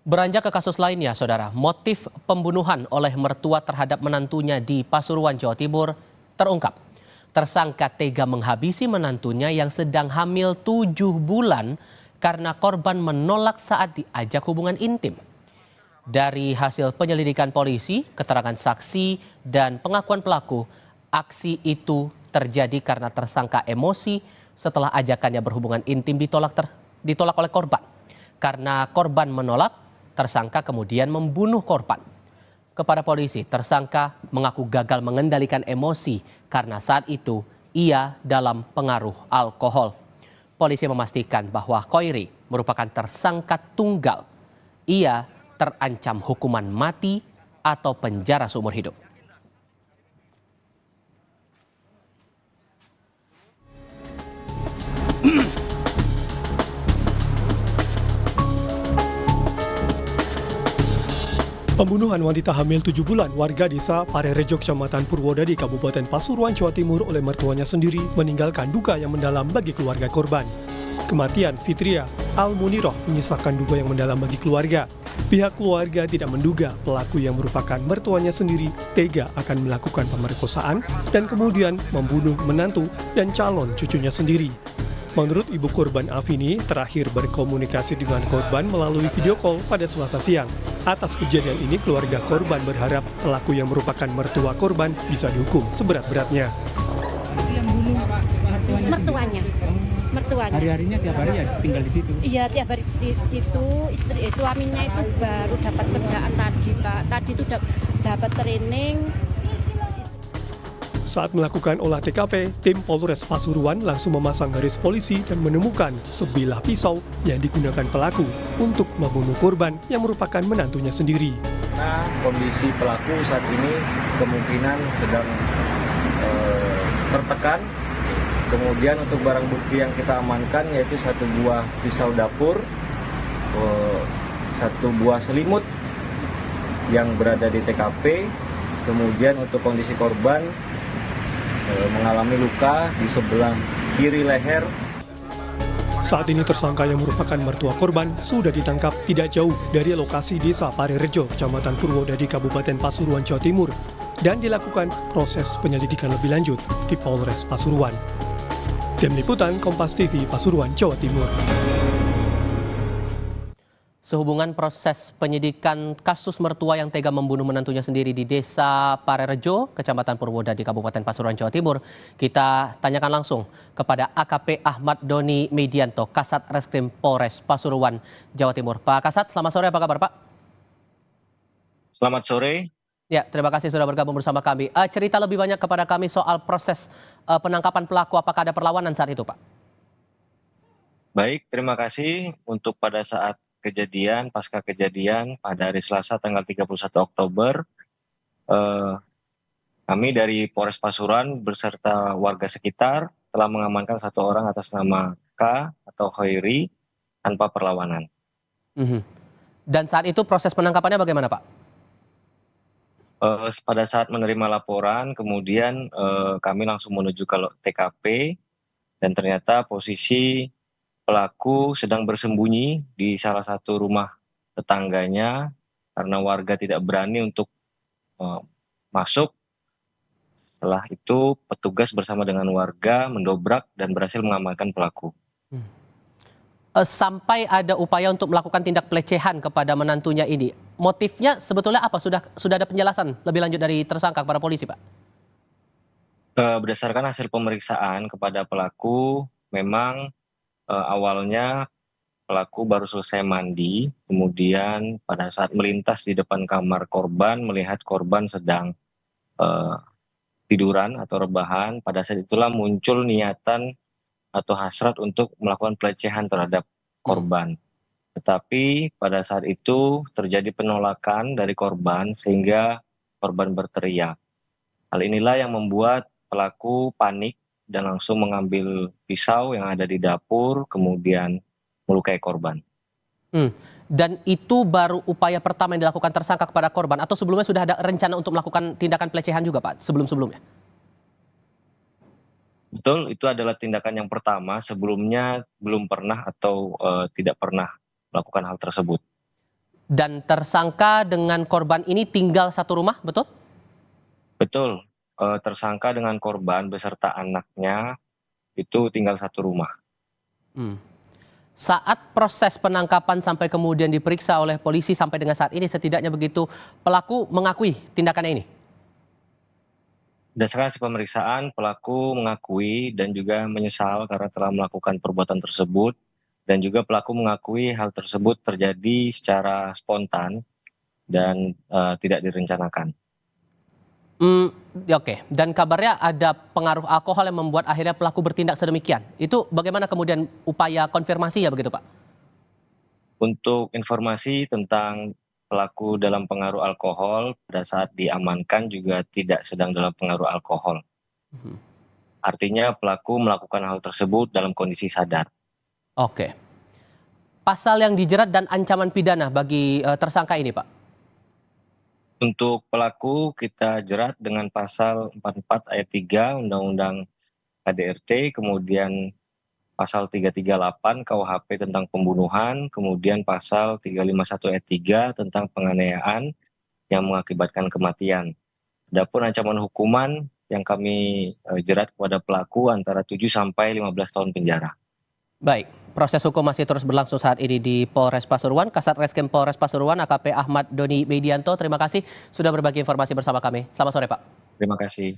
Beranjak ke kasus lainnya, Saudara, motif pembunuhan oleh mertua terhadap menantunya di Pasuruan, Jawa Timur terungkap. Tersangka tega menghabisi menantunya yang sedang hamil 7 bulan karena korban menolak saat diajak hubungan intim. Dari hasil penyelidikan polisi, keterangan saksi, dan pengakuan pelaku, aksi itu terjadi karena tersangka emosi setelah ajakannya berhubungan intim ditolak oleh korban. Karena korban menolak, tersangka kemudian membunuh korban. Kepada polisi, tersangka mengaku gagal mengendalikan emosi karena saat itu ia dalam pengaruh alkohol. Polisi memastikan bahwa Khoiri merupakan tersangka tunggal. Ia terancam hukuman mati atau penjara seumur hidup. Pembunuhan wanita hamil 7 bulan warga desa Parerejo, Kecamatan Purwodadi, Kabupaten Pasuruan, Jawa Timur oleh mertuanya sendiri meninggalkan duka yang mendalam bagi keluarga korban. Kematian Fitria Al-Muniroh menyisakan duka yang mendalam bagi keluarga. Pihak keluarga tidak menduga pelaku yang merupakan mertuanya sendiri tega akan melakukan pemerkosaan dan kemudian membunuh menantu dan calon cucunya sendiri. Menurut ibu korban Afini, terakhir berkomunikasi dengan korban melalui video call pada Selasa siang. Atas kejadian ini, keluarga korban berharap pelaku yang merupakan mertua korban bisa dihukum seberat-beratnya. Jadi yang bunuh mertuanya. Hari-harinya tiap hari ya tinggal di situ? Iya, tiap hari di situ. Suaminya itu baru dapat kerjaan tadi, Pak. Tadi itu dapat training. Saat melakukan olah TKP, tim Polres Pasuruan langsung memasang garis polisi dan menemukan sebilah pisau yang digunakan pelaku untuk membunuh korban yang merupakan menantunya sendiri. Nah, kondisi pelaku saat ini kemungkinan sedang tertekan. Kemudian untuk barang bukti yang kita amankan yaitu 1 buah pisau dapur, 1 buah selimut yang berada di TKP. Kemudian untuk kondisi korban mengalami luka di sebelah kiri leher. Saat ini tersangka yang merupakan mertua korban sudah ditangkap tidak jauh dari lokasi desa Parerejo, Kecamatan Purwodadi, Kabupaten Pasuruan, Jawa Timur, dan dilakukan proses penyelidikan lebih lanjut di Polres Pasuruan. Tim Liputan Kompas TV, Pasuruan, Jawa Timur. Sehubungan proses penyidikan kasus mertua yang tega membunuh menantunya sendiri di Desa Parerejo, Kecamatan Purwodadi, Kabupaten Pasuruan, Jawa Timur, kita tanyakan langsung kepada AKP Ahmad Doni Medianto, Kasat Reskrim Polres Pasuruan, Jawa Timur. Pak Kasat, selamat sore, apa kabar Pak? Selamat sore. Ya, terima kasih sudah bergabung bersama kami. Cerita lebih banyak kepada kami soal proses penangkapan pelaku, apakah ada perlawanan saat itu Pak? Baik, terima kasih. Untuk pada saat pasca kejadian pada hari Selasa tanggal 31 Oktober, kami dari Polres Pasuruan beserta warga sekitar telah mengamankan 1 orang atas nama K atau Khoiri tanpa perlawanan. Dan saat itu proses penangkapannya bagaimana Pak? Pada saat menerima laporan, kemudian kami langsung menuju ke TKP dan ternyata posisi pelaku sedang bersembunyi di salah satu rumah tetangganya karena warga tidak berani untuk masuk. Setelah itu petugas bersama dengan warga mendobrak dan berhasil mengamankan pelaku. Sampai ada upaya untuk melakukan tindak pelecehan kepada menantunya ini, motifnya sebetulnya apa? Sudah ada penjelasan lebih lanjut dari tersangka kepada polisi Pak? Berdasarkan hasil pemeriksaan kepada pelaku, memang awalnya pelaku baru selesai mandi, kemudian pada saat melintas di depan kamar korban melihat korban sedang tiduran atau rebahan. Pada saat itulah muncul niatan atau hasrat untuk melakukan pelecehan terhadap korban. Tetapi pada saat itu terjadi penolakan dari korban sehingga korban berteriak. Hal inilah yang membuat pelaku panik dan langsung mengambil pisau yang ada di dapur kemudian melukai korban. Dan itu baru upaya pertama yang dilakukan tersangka kepada korban atau sebelumnya sudah ada rencana untuk melakukan tindakan pelecehan juga Pak sebelumnya? Betul, itu adalah tindakan yang pertama, sebelumnya belum pernah atau tidak pernah melakukan hal tersebut. Dan tersangka dengan korban ini tinggal satu rumah, betul? Betul, tersangka dengan korban beserta anaknya itu tinggal satu rumah. Hmm. Saat proses penangkapan sampai kemudian diperiksa oleh polisi sampai dengan saat ini setidaknya begitu pelaku mengakui tindakannya ini? Berdasarkan hasil pemeriksaan, pelaku mengakui dan juga menyesal karena telah melakukan perbuatan tersebut, dan juga pelaku mengakui hal tersebut terjadi secara spontan dan tidak direncanakan. Oke. Dan kabarnya ada pengaruh alkohol yang membuat akhirnya pelaku bertindak sedemikian. Itu bagaimana kemudian upaya konfirmasi ya begitu Pak? Untuk informasi tentang pelaku dalam pengaruh alkohol pada saat diamankan juga tidak sedang dalam pengaruh alkohol. Mhm. Artinya pelaku melakukan hal tersebut dalam kondisi sadar. Oke. Pasal yang dijerat dan ancaman pidana bagi tersangka ini Pak? Untuk pelaku kita jerat dengan pasal 44 ayat 3 Undang-Undang KDRT, kemudian pasal 338 KUHP tentang pembunuhan, kemudian pasal 351 ayat 3 tentang penganiayaan yang mengakibatkan kematian. Adapun ancaman hukuman yang kami jerat kepada pelaku antara 7 sampai 15 tahun penjara. Baik, proses hukum masih terus berlangsung saat ini di Polres Pasuruan. Kasat Reskrim Polres Pasuruan AKP Ahmad Doni Medianto, terima kasih sudah berbagi informasi bersama kami. Selamat sore Pak. Terima kasih.